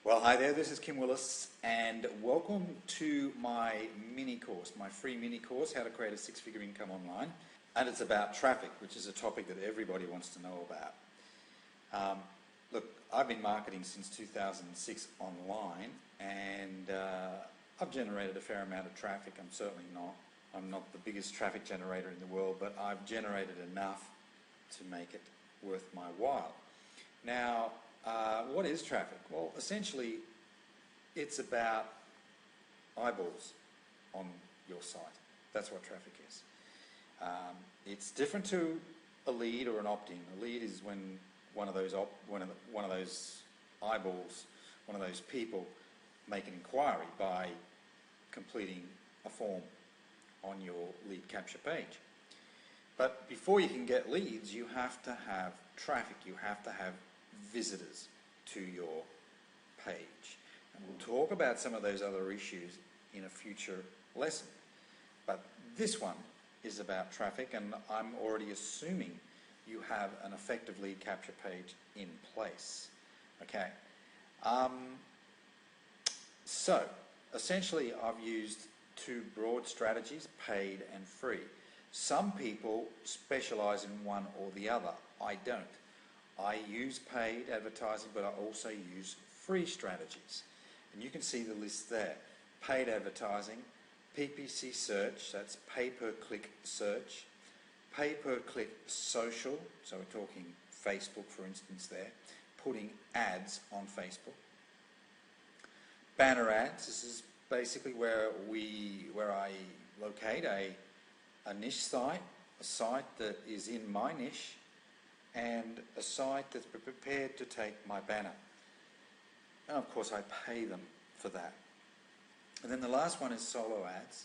Well, hi there, this is Kim Willis, and welcome to my mini course, my free mini course, How to Create a Six-Figure Income Online. And it's about traffic, which is a topic that everybody wants to know about. Look, I've been marketing since 2006 online, and I've generated a fair amount of traffic. I'm not the biggest traffic generator in the world, but I've generated enough to make it worth my while. Now, what is traffic? Well, essentially, it's about eyeballs on your site. That's what traffic is. It's different to a lead or an opt-in. A lead is when one of those eyeballs, one of those people, make an inquiry by completing a form on your lead capture page. But before you can get leads, you have to have traffic. You have to have visitors to your page. And we'll talk about some of those other issues in a future lesson. But this one is about traffic, and I'm already assuming you have an effective lead capture page in place. Okay. So, essentially, I've used two broad strategies, paid and free. Some people specialize in one or the other. I don't. I use paid advertising, but I also use free strategies. And you can see the list there. Paid advertising, PPC search, that's pay-per-click search, pay-per-click social, so we're talking Facebook, for instance there, putting ads on Facebook. Banner ads, this is basically where I locate a niche site, a site that is in my niche, and a site that's prepared to take my banner. And of course I pay them for that. And then the last one is solo ads.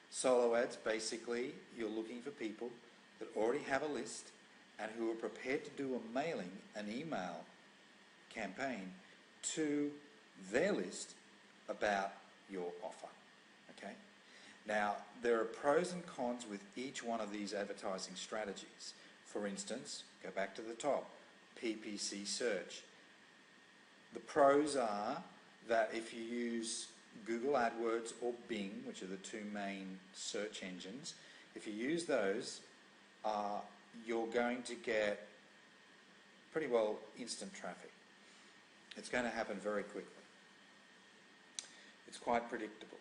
Solo ads, basically you're looking for people that already have a list and who are prepared to do a mailing, an email campaign to their list about your offer. Okay? Now, there are pros and cons with each one of these advertising strategies. For instance, go back to the top, PPC search. The pros are that if you use Google AdWords or Bing, which are the two main search engines, if you use those, you're going to get pretty well instant traffic. It's going to happen very quickly. It's quite predictable.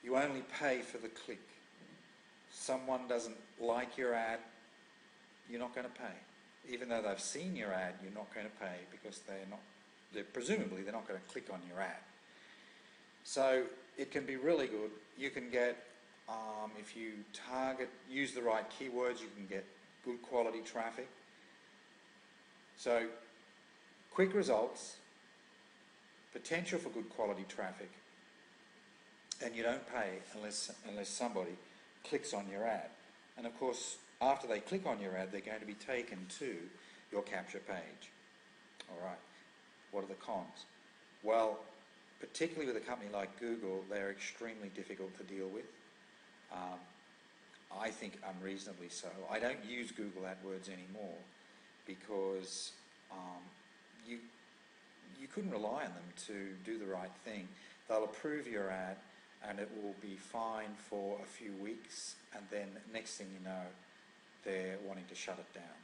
You only pay for the click. Someone doesn't like your ad, you're not going to pay. Even though they've seen your ad, you're not going to pay because presumably they're not going to click on your ad. So it can be really good. You can get, if you use the right keywords, you can get good quality traffic. So quick results, potential for good quality traffic, and you don't pay unless somebody clicks on your ad. And of course, after they click on your ad, they're going to be taken to your capture page. All right, what are the cons? Well, particularly with a company like Google, they're extremely difficult to deal with. I think unreasonably so. I don't use Google AdWords anymore because you couldn't rely on them to do the right thing. They'll approve your ad and it will be fine for a few weeks, and then next thing you know, they're wanting to shut it down.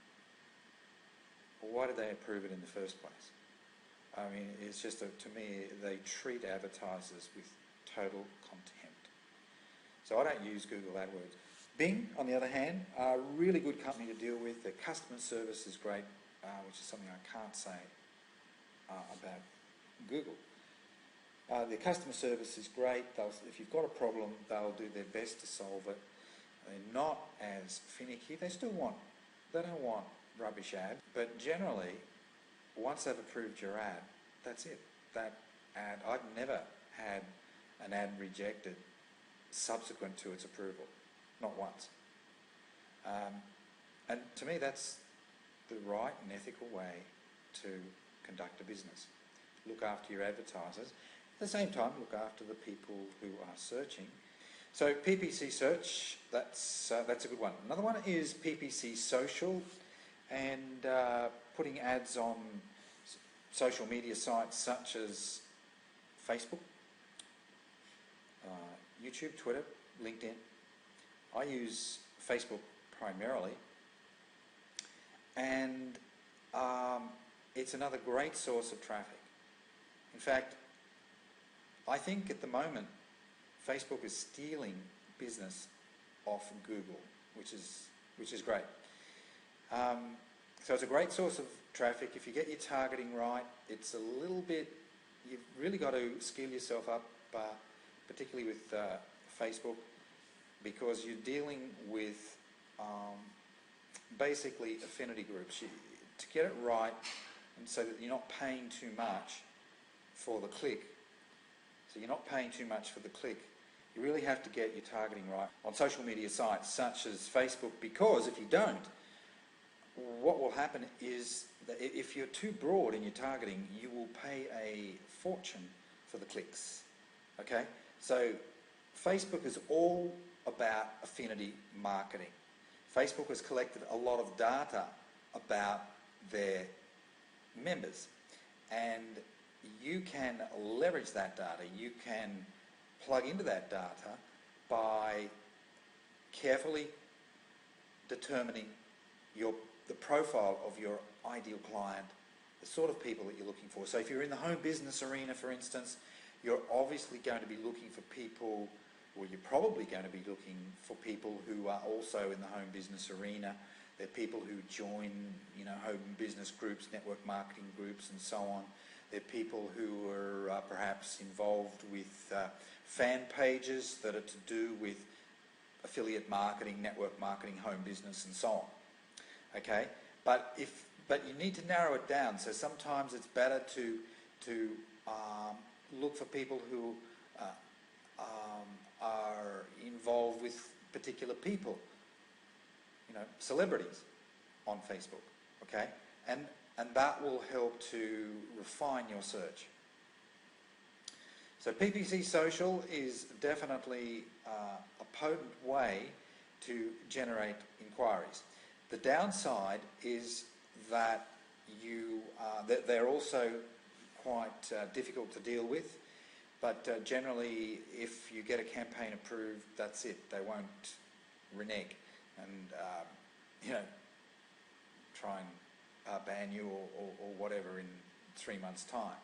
Well, why did they approve it in the first place? I mean, it's just, to me, they treat advertisers with total contempt. So I don't use Google AdWords. Bing, on the other hand, are a really good company to deal with. Their customer service is great, which is something I can't say about Google. Their customer service is great. If you've got a problem, they'll do their best to solve it. They're not as finicky. They don't want rubbish ads, but generally, once they've approved your ad, that's it. That ad, I've never had an ad rejected subsequent to its approval, not once. And to me, that's the right and ethical way to conduct a business. Look after your advertisers. At the same time, look after the people who are searching. So PPC search, that's a good one. Another one is PPC social, and putting ads on social media sites such as Facebook, YouTube, Twitter, LinkedIn. I use Facebook primarily, and it's another great source of traffic. In fact, I think at the moment Facebook is stealing business off Google, which is great. So it's a great source of traffic. If you get your targeting right, it's a little bit, you've really got to skill yourself up, particularly with Facebook, because you're dealing with basically affinity groups. To get it right, and so that you're not paying too much for the click, so you're not paying too much for the click, you really have to get your targeting right on social media sites such as Facebook, because if you don't, what will happen is that if you're too broad in your targeting, you will pay a fortune for the clicks. Okay? So Facebook is all about affinity marketing. Facebook has collected a lot of data about their members, and you can leverage that data. You can plug into that data by carefully determining the profile of your ideal client, the sort of people that you're looking for. So if you're in the home business arena, for instance, you're obviously going to be looking for people, or you're probably going to be looking for people who are also in the home business arena. They're people who join, home business groups, network marketing groups, and so on. They're people who are perhaps involved with fan pages that are to do with affiliate marketing, network marketing, home business, and so on. Okay, but you need to narrow it down. So sometimes it's better to look for people who are involved with particular people, celebrities on Facebook. Okay, and that will help to refine your search. So PPC Social is definitely a potent way to generate inquiries. The downside is that they're also quite difficult to deal with, but generally if you get a campaign approved, that's it. They won't renege and try and ban you or whatever in 3 months' time.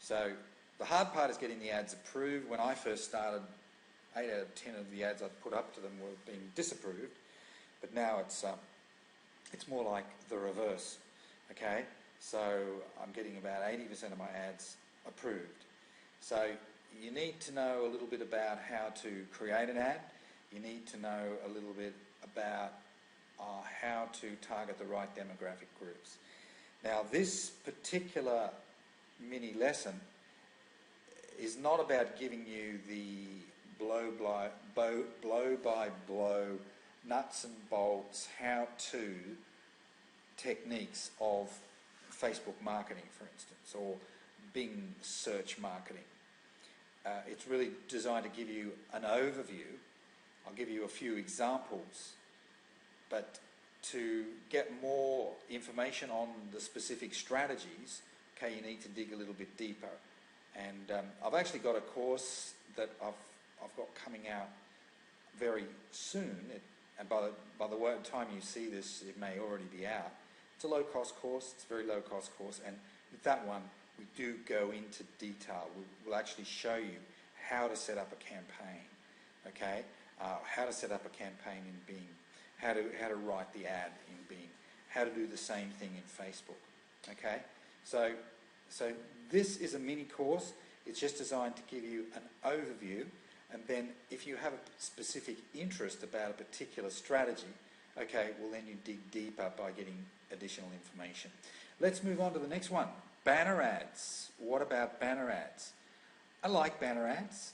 So the hard part is getting the ads approved. When I first started, 8 out of 10 of the ads I put up to them were being disapproved, but now it's more like the reverse. Okay, so I'm getting about 80% of my ads approved. So you need to know a little bit about how to create an ad. You need to know a little bit about how to target the right demographic groups. Now, this particular mini lesson is not about giving you the blow by blow, nuts and bolts, how-to techniques of Facebook marketing, for instance, or Bing search marketing. It's really designed to give you an overview. I'll give you a few examples, but to get more information on the specific strategies, okay, you need to dig a little bit deeper. And I've actually got a course that I've got coming out very soon, and by the time you see this, it may already be out. It's a low-cost course. It's a very low-cost course, and with that one, we do go into detail. We'll actually show you how to set up a campaign, okay? How to set up a campaign in Bing, how to write the ad in Bing, how to do the same thing in Facebook, okay? So this is a mini course. It's just designed to give you an overview, and then if you have a specific interest about a particular strategy, okay, well then you dig deeper by getting additional information. Let's move on to the next one. Banner ads. What about banner ads? I like banner ads.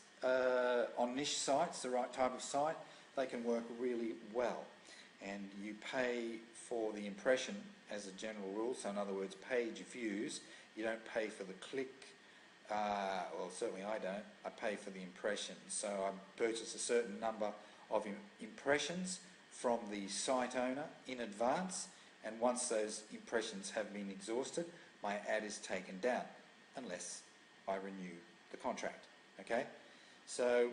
On niche sites, the right type of site, they can work really well. And you pay for the impression as a general rule, so in other words, page views. You don't pay for the click. Well, certainly I don't. I pay for the impressions. So I purchase a certain number of impressions from the site owner in advance, and once those impressions have been exhausted, my ad is taken down, unless I renew the contract. Okay, so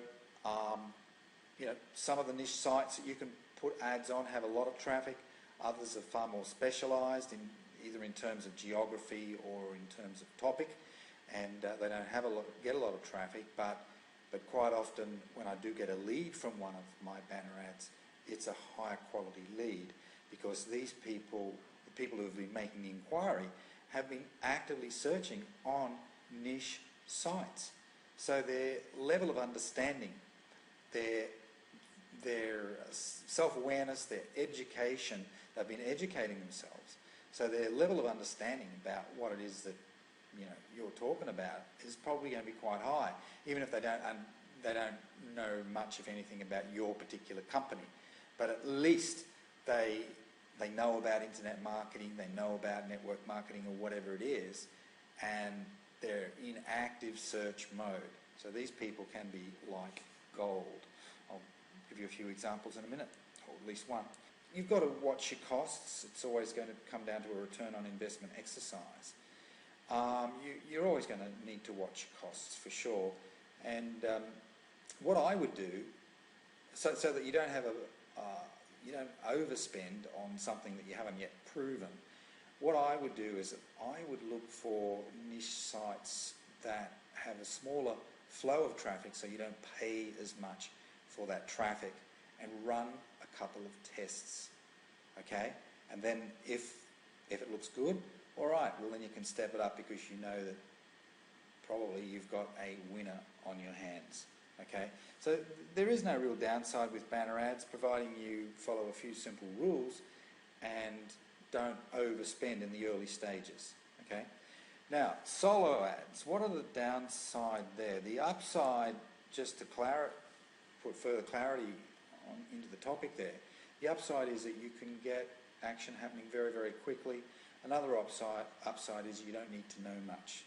some of the niche sites that you can put ads on have a lot of traffic. Others are far more specialised in either in terms of geography or in terms of topic, and they don't get a lot of traffic. But quite often, when I do get a lead from one of my banner ads, it's a higher quality lead, because these people, the people who have been making the inquiry, have been actively searching on niche sites. So their level of understanding, their self-awareness, their education, they've been educating themselves. So their level of understanding about what it is that you're talking about is probably going to be quite high, even if they don't know much, if anything, about your particular company. But at least they know about internet marketing, they know about network marketing or whatever it is, and they're in active search mode. So these people can be like gold. I'll give you a few examples in a minute, or at least one. You've got to watch your costs. It's always going to come down to a return on investment exercise. You're always going to need to watch your costs for sure. And what I would do, so that you don't have you don't overspend on something that you haven't yet proven, what I would do is I would look for niche sites that have a smaller flow of traffic, so you don't pay as much for that traffic, and run a couple of tests, okay? And then if it looks good, all right, well then you can step it up, because you know that probably you've got a winner on your hands, okay? So there is no real downside with banner ads, providing you follow a few simple rules and don't overspend in the early stages, okay? Now, solo ads, what are the downside there? The upside, just to put further clarity into the topic there, the upside is that you can get action happening very, very quickly. Another upside is you don't need to know much.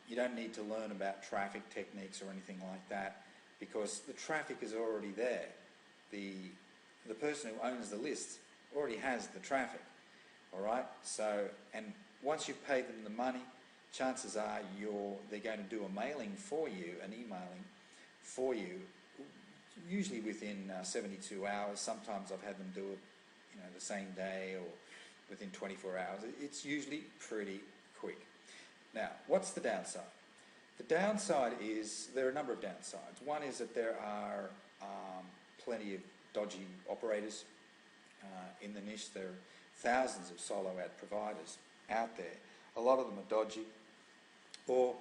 You don't need to learn about traffic techniques or anything like that, because the traffic is already there. The person who owns the list already has the traffic, all right? So, and once you've paid them the money, chances are they're going to do a mailing for you, an emailing for you, usually within 72 hours. Sometimes I've had them do it, the same day or within 24 hours. It's usually pretty quick. Now, what's the downside? The downside is, there are a number of downsides. One is that there are plenty of dodgy operators in the niche. There are thousands of solo ad providers out there. A lot of them are dodgy, or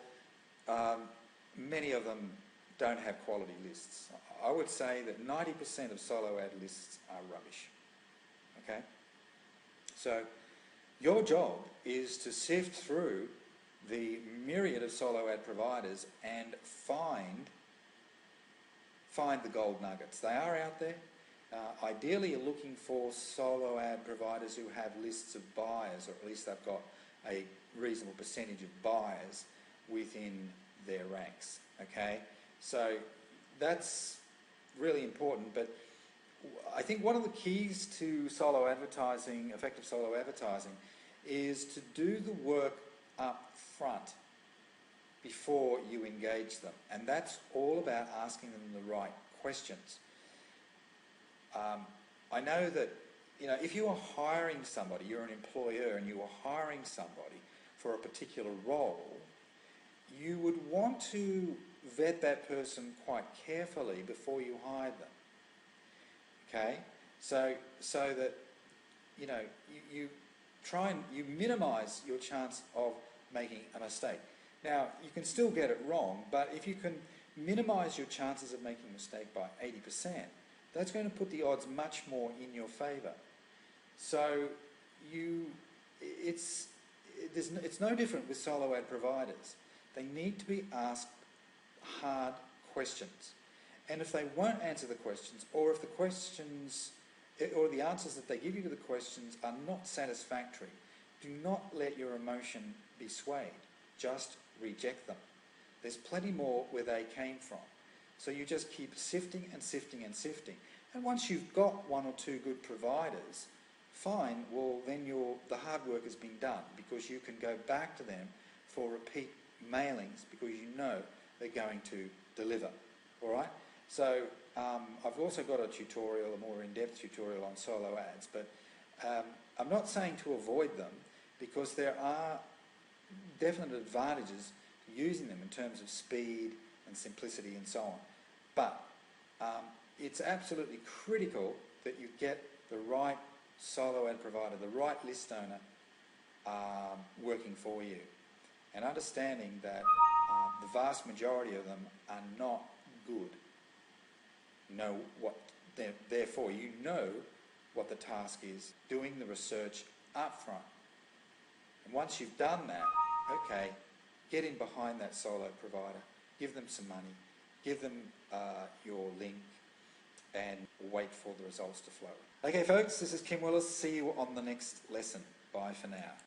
many of them don't have quality lists. I would say that 90% of solo ad lists are rubbish, okay? So your job is to sift through the myriad of solo ad providers and find the gold nuggets. They are out there. Ideally, you're looking for solo ad providers who have lists of buyers, or at least they've got a reasonable percentage of buyers within their ranks, okay? So that's really important. But I think one of the keys to solo advertising, effective solo advertising, is to do the work up front before you engage them. And that's all about asking them the right questions. I know that, if you are hiring somebody, you're an employer and you are hiring somebody for a particular role, you would want to vet that person quite carefully before you hire them. Okay? So that, you try and you minimise your chance of making a mistake. Now, you can still get it wrong, but if you can minimise your chances of making a mistake by 80%, that's going to put the odds much more in your favour. So it's no different with solo ad providers. They need to be asked hard questions. And if they won't answer the questions, or if the questions or the answers that they give you to the questions are not satisfactory, do not let your emotion be swayed. Just reject them. There's plenty more where they came from. So you just keep sifting and sifting and sifting. And once you've got one or two good providers fine, well then the hard work has been done, because you can go back to them for repeat mailings because you know they're going to deliver. All right? So I've also got a tutorial, a more in-depth tutorial on solo ads, but I'm not saying to avoid them, because there are definite advantages to using them in terms of speed and simplicity and so on. But it's absolutely critical that you get the right solo ad provider, the right list owner working for you, and understanding that the vast majority of them are not good. Know what therefore you know what the task is, doing the research up front. And once you've done that, okay, get in behind that solo provider, give them some money, give them your link, and wait for the results to flow. Okay folks, this is Kim Willis. See you on the next lesson. Bye for now.